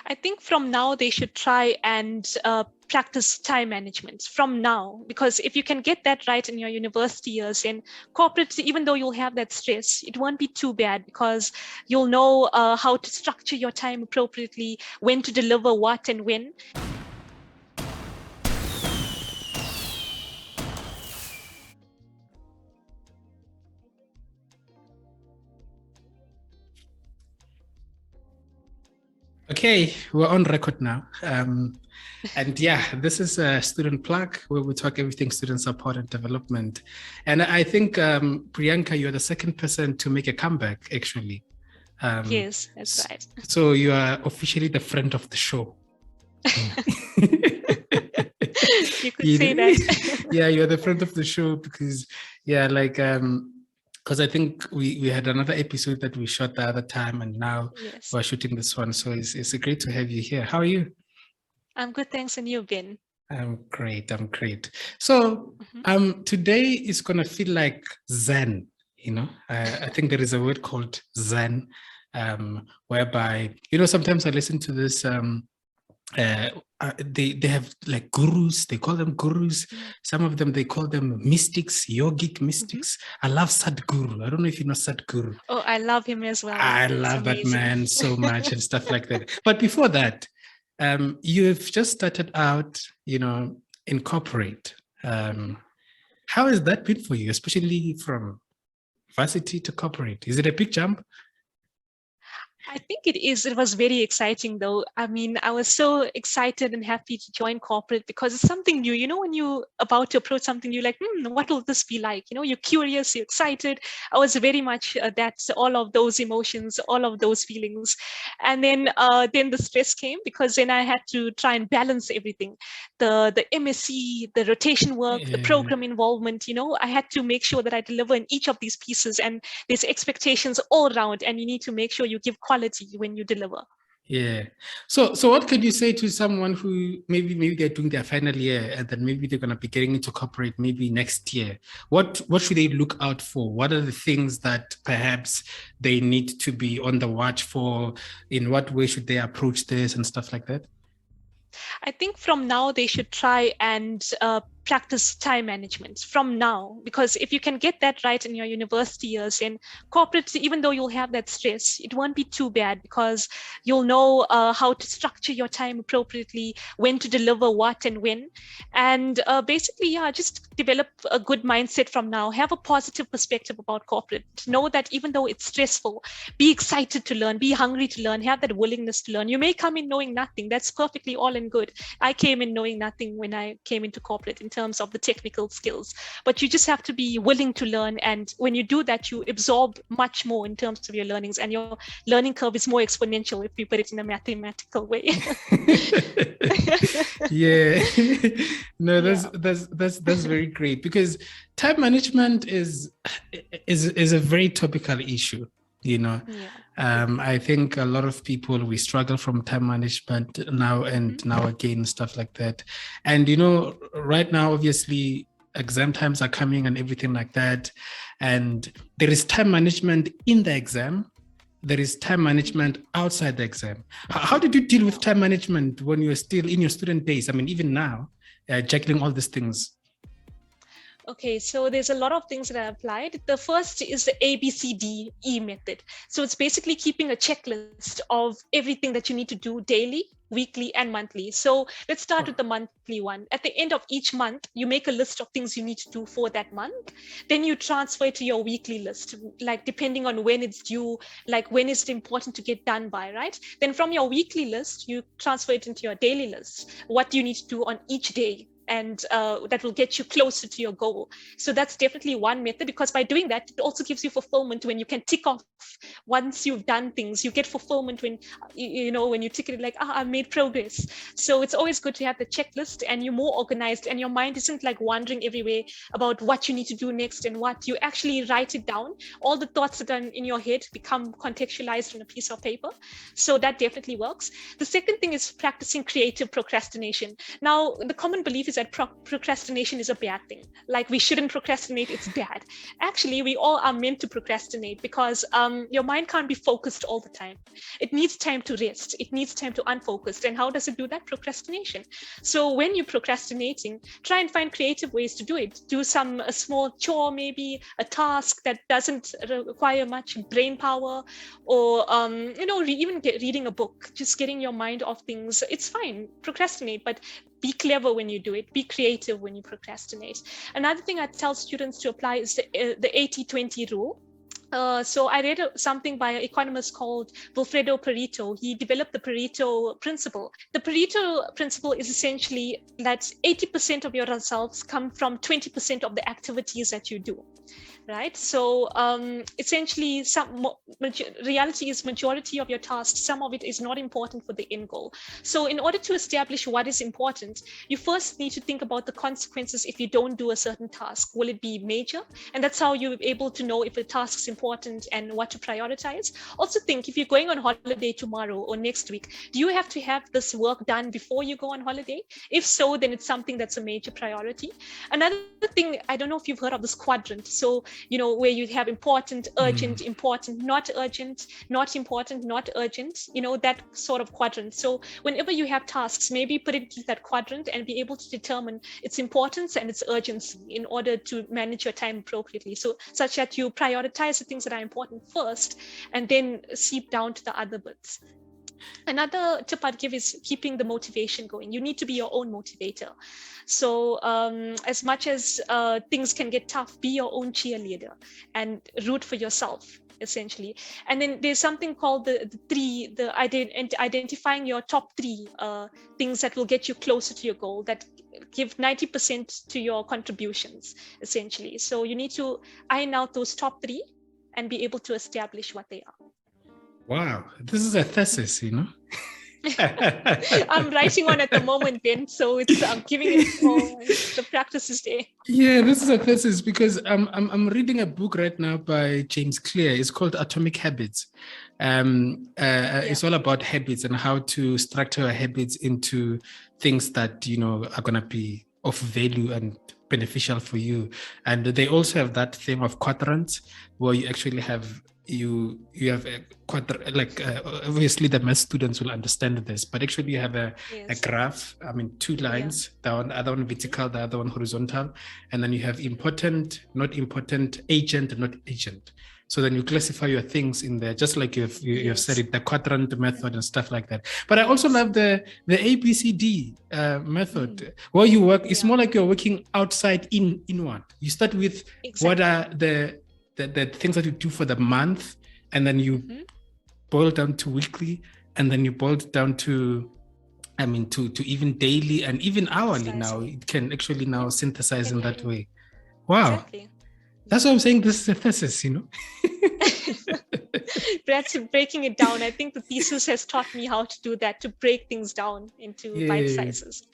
I think from now they should try and practice time management from now, because if you can get that right in your university years, in corporate, even though you'll have that stress, it won't be too bad because you'll know how to structure your time appropriately, when to deliver what and when. Okay, we're on record now. And yeah, this is a student plug where we talk everything student support and development. And I think, Priyanka, you're the second person to make a comeback, actually. Yes, that's right. So you are officially the friend of the show. You could say that. Yeah, you're the friend of the show because, yeah, like, because I think we had another episode that we shot the other time, and now we're shooting this one. So it's great to have you here. How are you? I'm good, thanks. And you've been? I'm great. So today is gonna feel like Zen. I think there is a word called Zen, whereby sometimes I listen to this. They have like gurus. They call them gurus. Some of them they call them mystics, yogic mystics. I love Sadhguru. I don't know if you know Sadhguru. Oh, I love him as well. I love that man so much and stuff like that. But before that, you've just started out, in corporate. How has that been for you, especially from varsity to corporate? Is it a big jump? I think it is. It was very exciting, though. I mean, I was so excited and happy to join corporate because it's something new. When you're about to approach something, you're like, what will this be like? You're curious, you're excited. I was very much all of those emotions, all of those feelings. And then the stress came because then I had to try and balance everything. The MSc, the rotation work, the program involvement, I had to make sure that I deliver in each of these pieces. And there's expectations all around, and you need to make sure you give quality when you deliver. Yeah. So what could you say to someone who maybe they're doing their final year and then maybe they're going to be getting into corporate maybe next year? What should they look out for? What are the things that perhaps they need to be on the watch for? In what way should they approach this and stuff like that? I think from now they should try and practice time management from now, because if you can get that right in your university years, in corporate, even though you'll have that stress, it won't be too bad because you'll know how to structure your time appropriately, when to deliver what and when. And basically, just develop a good mindset from now. Have a positive perspective about corporate. Know that even though it's stressful, be excited to learn, be hungry to learn, have that willingness to learn. You may come in knowing nothing. That's perfectly all and good. I came in knowing nothing when I came into corporate in terms of the technical skills, but you just have to be willing to learn. And when you do that, you absorb much more in terms of your learnings, and your learning curve is more exponential if you put it in a mathematical way. Yeah. No, that's very great, because time management is a very topical issue. I think a lot of people, we struggle from time management now and now again, stuff like that. And right now, obviously exam times are coming and everything like that, and there is time management in the exam, there is time management outside the exam. How did you deal with time management when you were still in your student days? I mean, even now, juggling all these things. Okay, so there's a lot of things that I applied. The first is the ABCDE method. So it's basically keeping a checklist of everything that you need to do daily, weekly, and monthly. So let's start with the monthly one. At the end of each month, you make a list of things you need to do for that month. Then you transfer it to your weekly list, like depending on when it's due, like when is it important to get done by, right? Then from your weekly list, you transfer it into your daily list. What do you need to do on each day? And that will get you closer to your goal. So that's definitely one method, because by doing that, it also gives you fulfillment when you can tick off once you've done things. You get fulfillment when when you tick it, like, I've made progress. So it's always good to have the checklist, and you're more organized, and your mind isn't like wandering everywhere about what you need to do next and what. You actually write it down. All the thoughts that are in your head become contextualized on a piece of paper. So that definitely works. The second thing is practicing creative procrastination. Now, the common belief is is that procrastination is a bad thing. Like we shouldn't procrastinate, it's bad. Actually, we all are meant to procrastinate because your mind can't be focused all the time. It needs time to rest. It needs time to unfocus. And how does it do that? Procrastination. So when you're procrastinating, try and find creative ways to do it. Do a small chore, maybe a task that doesn't require much brain power, or even reading a book, just getting your mind off things. It's fine, procrastinate, but be clever when you do it. Be creative when you procrastinate. Another thing I tell students to apply is the 80-20 rule. So I read something by an economist called Wilfredo Pareto. He developed the Pareto principle. The Pareto principle is essentially that 80% of your results come from 20% of the activities that you do. Right? So essentially, reality is majority of your tasks, some of it is not important for the end goal. So in order to establish what is important, you first need to think about the consequences if you don't do a certain task. Will it be major? And that's how you're able to know if a task is important and what to prioritize. Also think, if you're going on holiday tomorrow or next week, do you have to have this work done before you go on holiday? If so, then it's something that's a major priority. Another thing, I don't know if you've heard of this quadrant. So where you have important, urgent, important, not urgent, not important, not urgent, that sort of quadrant. So whenever you have tasks, maybe put it into that quadrant and be able to determine its importance and its urgency in order to manage your time appropriately. So such that you prioritize the things that are important first and then seep down to the other bits. Another tip I'd give is keeping the motivation going. You need to be your own motivator. So as much as things can get tough, be your own cheerleader and root for yourself, essentially. And then there's something called identifying your top 3 things that will get you closer to your goal, that give 90% to your contributions, essentially. So you need to iron out those top 3 and be able to establish what they are. Wow, this is a thesis, I'm writing one at the moment, Ben, so I'm giving it all. The practice is there. Yeah, this is a thesis because I'm reading a book right now by James Clear. It's called Atomic Habits. It's all about habits and how to structure habits into things that are gonna be of value and beneficial for you. And they also have that thing of quadrants where you actually have you have a obviously the math students will understand this, but actually you have a graph, 2 lines, the other one vertical, the other one horizontal, and then you have important, not important, agent, not agent. So then you classify your things in there, just like you've said it, the quadrant method and stuff like that. But I also love the ABCD method where you work. It's more like you're working outside inward. You start with what are the things that you do for the month, and then you boil down to weekly, and then you boil down to even daily and even hourly. Now it can actually now synthesize in that way. Wow. Exactly. That's what I'm saying. This is a thesis, That's breaking it down. I think the thesis has taught me how to do that, to break things down into bite sizes.